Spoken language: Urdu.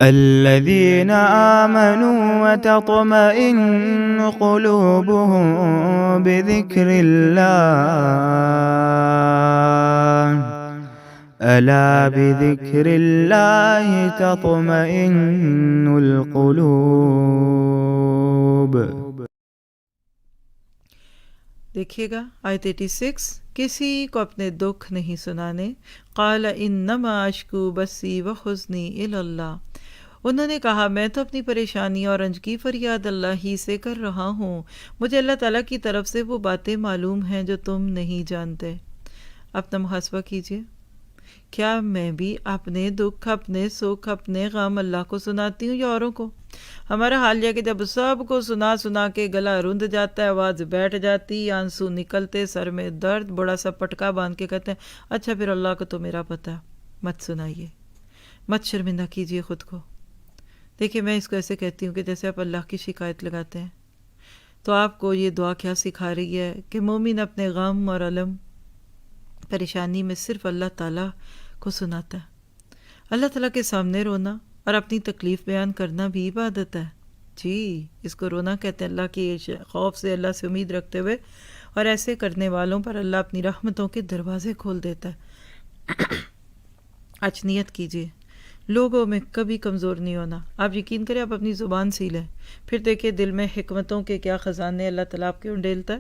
الذين آمنوا وتطمئن قلوبهم بذكر الله ألا بذكر الله تطمئن القلوب۔ دیکھیے گا آیت 86، کسی کو اپنے دکھ نہیں سنانے۔ قال انما اشکو بسی وحزنی الی اللہ، انہوں نے کہا میں تو اپنی پریشانی اور رنج کی فریاد اللہ ہی سے کر رہا ہوں، مجھے اللہ تعالیٰ کی طرف سے وہ باتیں معلوم ہیں جو تم نہیں جانتے۔ اپنا محاسبہ کیجئے، کیا میں بھی اپنے دکھ، اپنے سکھ، اپنے غم اللہ کو سناتی ہوں یا اوروں کو؟ ہمارا حال یہ کہ جب سب کو سنا سنا کے گلا رند جاتا ہے، آواز بیٹھ جاتی، آنسو نکلتے، سر میں درد، بڑا سا پٹکا باندھ کے کہتے ہیں اچھا پھر اللہ کو تو میرا پتہ۔ مت سنائیے، مت شرمندہ کیجیے خود کو۔ دیکھیے میں اس کو ایسے کہتی ہوں کہ جیسے آپ اللہ کی شکایت لگاتے ہیں، تو آپ کو یہ دعا کیا سکھا رہی ہے کہ مومن اپنے غم اور علم، پریشانی میں صرف اللہ تعالیٰ کو سناتا ہے۔ اللہ تعالیٰ کے سامنے رونا اور اپنی تکلیف بیان کرنا بھی عبادت ہے۔ جی، اس کو رونا کہتے ہیں، اللہ کی خوف سے، اللہ سے امید رکھتے ہوئے، اور ایسے کرنے والوں پر اللہ اپنی رحمتوں کے دروازے کھول دیتا ہے۔ آج نیت کیجیے لوگوں میں کبھی کمزور نہیں ہونا۔ آپ یقین کریں، آپ اپنی زبان سی لیں، پھر دیکھیں دل میں حکمتوں کے کیا خزانے اللہ تعالیٰ آپ کے انڈیلتا ہے۔